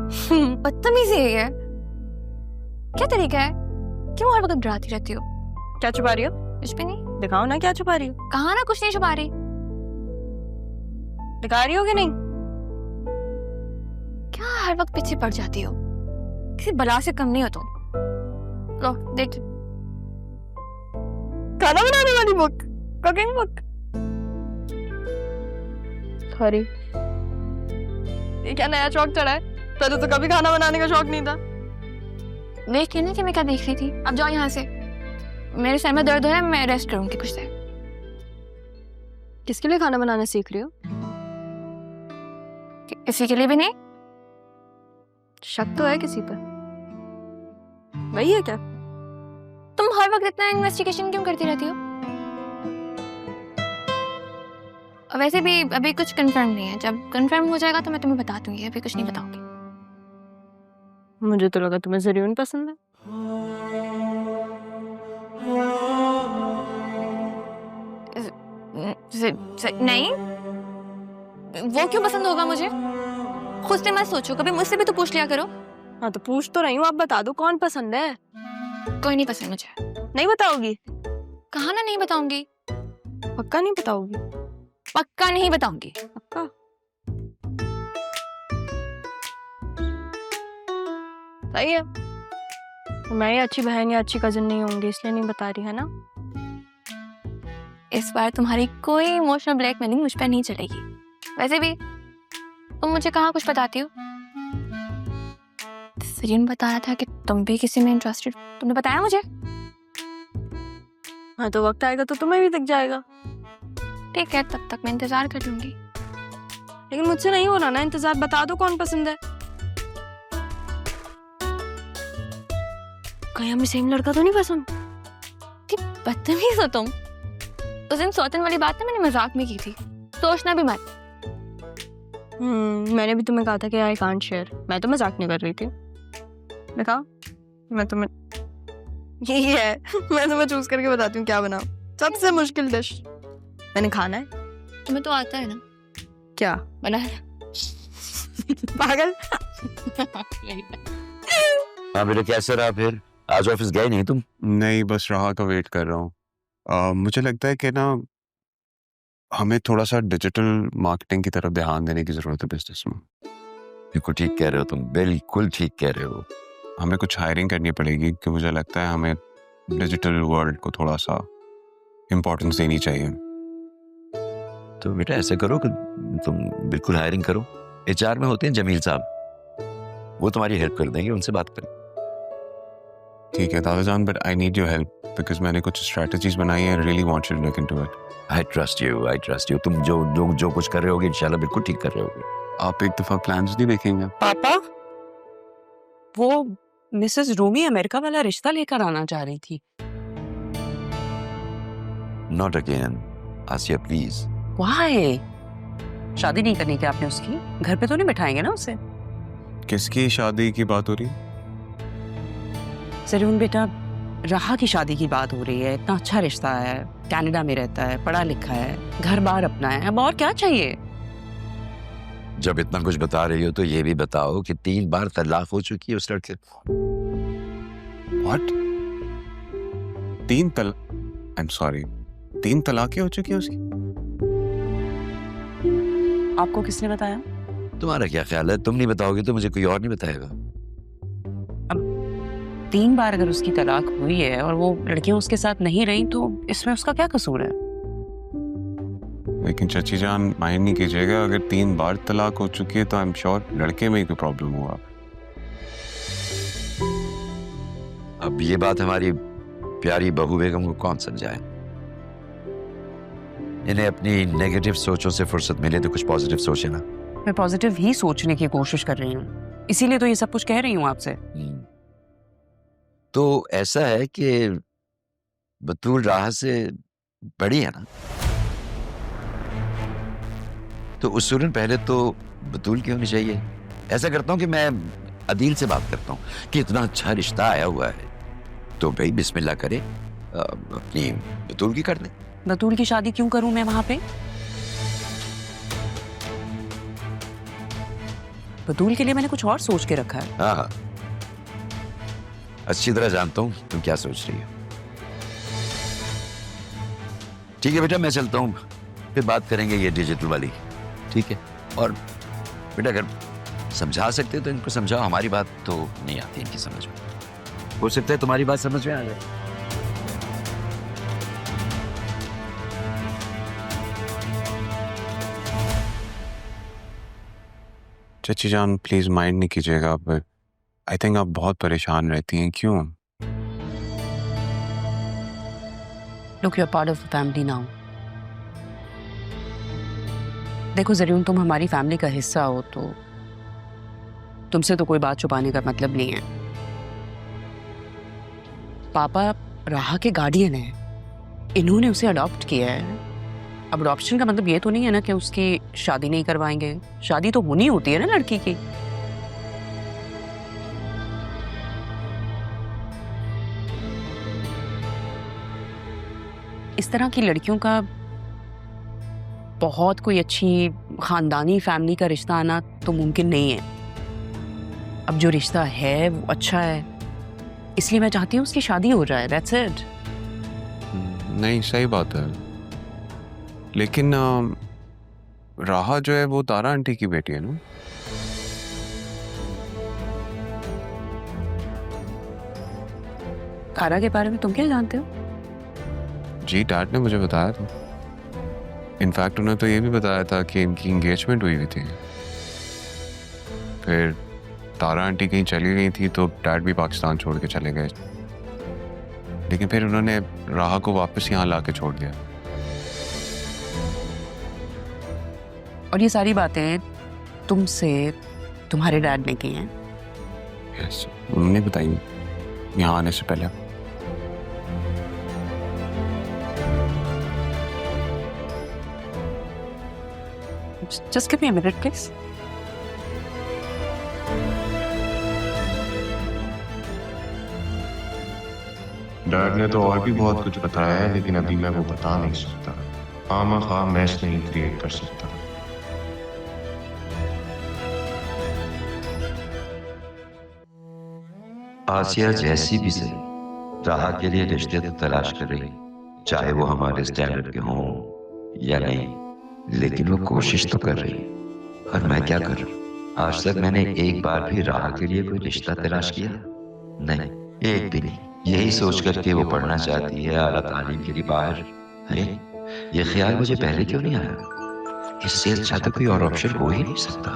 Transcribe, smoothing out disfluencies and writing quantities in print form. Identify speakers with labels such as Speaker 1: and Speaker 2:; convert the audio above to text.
Speaker 1: बदतमीजी है ये। क्या तरीका है? क्यों हर वक्त डराती रहती हो?
Speaker 2: क्या छुपा रही हो?
Speaker 1: कुछ भी नहीं।
Speaker 2: दिखाओ ना क्या छुपा रही हो।
Speaker 1: कहा ना कुछ नहीं छुपा रही।
Speaker 2: दिखा रही हो कि नहीं?
Speaker 1: क्या हर वक्त पीछे पड़ जाती हो? किसी बला से कम नहीं हो तुम। लो देख।
Speaker 2: खाना बनाने वाली बुक, कुकिंग बुक। सॉरी, ये क्या नया शौक चढ़ा है? पहले तो कभी खाना बनाने का शौक नहीं था।
Speaker 1: देख के नहीं कि मैं क्या देख रही थी। अब जाओ यहाँ से, मेरे सर में दर्द हो रहा है, मैं रेस्ट करूंगी कुछ देर।
Speaker 2: किसके लिए खाना बनाना सीख रही हो?
Speaker 1: किसी के लिए भी नहीं।
Speaker 2: शक तो है किसी पर। वही है क्या?
Speaker 1: तुम हर वक्त इतना इन्वेस्टिगेशन क्यों करती रहती हो? और वैसे भी अभी कुछ कंफर्म नहीं है। जब कंफर्म हो जाएगा तो मैं तुम्हें बता दूंगी। अभी कुछ नहीं बताऊंगी।
Speaker 2: मुझे तो लगा तुम्हें ज़रीन पसंद है।
Speaker 1: नहीं, वो क्यों पसंद होगा मुझे? खुद से मत सोचो, कभी मुझसे भी तो पूछ लिया करो।
Speaker 2: हाँ तो पूछ तो रही हूँ, आप बता दो कौन पसंद है।
Speaker 1: कोई नहीं पसंद मुझे।
Speaker 2: नहीं बताओगी?
Speaker 1: कहा ना नहीं बताऊंगी।
Speaker 2: पक्का नहीं बताओगी?
Speaker 1: पक्का नहीं बताऊंगी।
Speaker 2: पक्का? सही है। मैं ये अच्छी बहन या अच्छी कजिन नहीं होंगी, इसलिए नहीं बता रही, है ना?
Speaker 1: इस बार तुम्हारी कोई इमोशनल ब्लैकमेलिंग मुझ पर नहीं चलेगी। वैसे भी तुम मुझे कहाँ कुछ बताती हो? सरीन बताया था कि तुम भी किसी में इंटरेस्टेड। तुमने बताया मुझे?
Speaker 2: हाँ तो वक्त आएगा तो तुम्हें भी दिख जाएगा।
Speaker 1: ठीक है, तब तक मैं इंतजार कर लूंगी।
Speaker 2: लेकिन मुझसे नहीं हो रहा ना इंतजार। बता दो कौन पसंद है। कहीं हमें सेम लड़का तो नहीं पसंद?
Speaker 1: बदतमीज हो तुम। उस दिन सौतन वाली बात ना मैंने मजाक में की थी, सोचना भी मत।
Speaker 2: मैंने भी तुम्हें कहा था कि आई कांट शेयर। मैं तो मजाक नहीं कर रही थी। दिखाओ, मैं तुम्हें यही है। मैं तुम्हें चूज करके बताती हूँ क्या बनाऊं। सबसे मुश्किल डिश मैंने खाना है।
Speaker 1: तुम्हें तो आता है ना
Speaker 2: क्या
Speaker 1: बनाना?
Speaker 2: पागल।
Speaker 3: हाँ बेटा, कैसे रहा फिर? आज ऑफिस गए नहीं तुम?
Speaker 4: नहीं, बस राह का वेट कर रहा हूँ। मुझे लगता है कि ना हमें थोड़ा सा डिजिटल मार्केटिंग की तरफ ध्यान देने की जरूरत है बिजनेस में।
Speaker 3: बिल्कुल ठीक कह रहे हो तुम, बिल्कुल ठीक कह रहे हो।
Speaker 4: हमें कुछ हायरिंग करनी पड़ेगी कि मुझे लगता है हमें डिजिटल वर्ल्ड को थोड़ा सा इम्पोर्टेंस देनी चाहिए।
Speaker 3: तो बेटा ऐसे करो कि तुम बिल्कुल हायरिंग करो। एचआर में होते हैं जमील साहब, वो तुम्हारी हेल्प कर देंगे, उनसे बात करें।
Speaker 4: ठीक है दादा जान, but I need your help because मैंने कुछ स्ट्रेटजीज बनाई है। Really want you to look into it.
Speaker 3: I trust you. तुम जो कुछ कर रहे होगे इंशाल्लाह बिल्कुल ठीक कर रहे होगे।
Speaker 4: आप एक दफा प्लान्स नहीं देखेंगे?
Speaker 5: पापा, वो मिसेस रूमी अमेरिका वाला रिश्ता लेकर आना चाह रही थी।
Speaker 3: Not again Asiya please.
Speaker 5: Why? शादी नहीं करनी क्या आपने उसकी? घर पे तो नहीं बिठाएंगे ना उसे?
Speaker 4: किसकी शादी की बात हो रही?
Speaker 5: जरूर बेटा, राहा की शादी की बात हो रही है। इतना अच्छा रिश्ता है, कनाडा में रहता है, पढ़ा लिखा है, घर बार अपना है। अब और क्या चाहिए?
Speaker 3: जब इतना कुछ बता रही हो तो ये भी बताओ कि 3 बार तलाक हो चुकी है उस लड़के।
Speaker 4: व्हाट? 3 सॉरी 3 तलाकें हो चुकी हैं उसकी?
Speaker 5: आपको किसने बताया?
Speaker 3: तुम्हारा क्या ख्याल है? तुम नहीं बताओगे तो मुझे कोई और नहीं बताएगा।
Speaker 5: 3 बार अगर उसकी तलाक हुई है और वो लड़कियां उसके साथ नहीं रही तो इसमें उसका क्या कसूर है?
Speaker 4: लेकिन चाची जान माइंड नहीं कीजिएगा, अगर 3 बार तलाक हो चुकी है तो आई एम श्योर लड़के में ही कोई प्रॉब्लम हुआ।
Speaker 3: अब ये बात हमारी प्यारी बहू बेगम को कौन समझाए? इन्हें अपनी नेगेटिव सोचों से फुर्सत मिले तो कुछ पॉजिटिव सोचे ना।
Speaker 5: मैं पॉजिटिव ही सोचने की कोशिश कर रही हूँ, इसीलिए तो ये सब कुछ कह रही हूँ आपसे।
Speaker 3: तो ऐसा है कि बतूल राह से बड़ी है ना, तो उसूलन पहले तो बतूल की होनी चाहिए। ऐसा करता हूँ कि मैं अदील से बात करता हूँ कि इतना अच्छा रिश्ता आया हुआ है तो भाई बिस्मिल्लाह करे, अपनी बतूल की कर दे।
Speaker 5: बतूल की शादी क्यों करूं मैं वहां पे? बतूल के लिए मैंने कुछ और सोच के रखा है।
Speaker 3: हाँ हाँ, अच्छी तरह जानता हूँ तुम क्या सोच रही हो। ठीक है बेटा, मैं चलता हूँ, फिर बात करेंगे ये डिजिटल वाली, ठीक है? और बेटा अगर समझा सकते हो तो इनको समझाओ, हमारी बात तो नहीं आती इनकी समझ में। हो सकता है तुम्हारी बात समझ में आ जाए।
Speaker 4: चची जान प्लीज माइंड नहीं कीजिएगा, बट आई थिंक आप बहुत परेशान रहती हैं, क्यों?
Speaker 5: Look, you are part of the family now. देखो जरूर तुम हमारी फैमिली का हिस्सा हो, तो तुमसे तो कोई बात छुपाने का मतलब नहीं है। पापा राहा के गार्डियन हैं, इन्होंने उसे अडॉप्ट किया है। अब अडॉप्शन का मतलब ये तो नहीं है ना कि उसकी शादी नहीं करवाएंगे। शादी तो होनी होती है ना लड़की की। इस तरह की लड़कियों का बहुत कोई अच्छी खानदानी फैमिली का रिश्ता आना तो मुमकिन नहीं है। अब जो रिश्ता है वो अच्छा है, इसलिए मैं चाहती हूँ उसकी शादी हो जाए। That's it.
Speaker 4: नहीं, सही बात है, लेकिन राहा जो है वो तारा आंटी की बेटी है ना?
Speaker 5: तारा के बारे में तुम क्या जानते हो?
Speaker 4: जी, डैड ने मुझे बताया था। इनफैक्ट उन्होंने तो ये भी बताया था कि इनकी एंगेजमेंट हुई थी। फिर तारा आंटी कहीं चली गई थी तो डैड भी पाकिस्तान छोड़ के चले गए, लेकिन फिर उन्होंने राहा को वापस यहाँ ला के छोड़ दिया।
Speaker 5: और ये सारी बातें तुमसे तुम्हारे डैड ने की हैं?
Speaker 4: यस, उन्होंने बताई यहाँ आने से पहले।
Speaker 5: Just give me a minute, please.
Speaker 6: Dad ने तो और भी बहुत कुछ बताया है, लेकिन अभी मैं वो बता नहीं सकता। खामखा मैस नहीं क्रिएट कर सकता।
Speaker 3: आसिया जैसी भी सही, राहा के लिए रिश्ते तो तलाश कर रही, चाहे वो हमारे स्टैंडर्ड के हों या नहीं, लेकिन वो कोशिश तो कर रही है। और मैं क्या करूं? आज तक मैंने एक बार भी राहा के लिए कोई रिश्ता तलाश किया नहीं, एक भी नहीं। यही सोच कर के वो पढ़ना चाहती है आला तालीम के लिए बाहर। अरे ये ख्याल मुझे पहले क्यों नहीं आया? इससे अच्छा तो कोई और ऑप्शन हो ही नहीं सकता।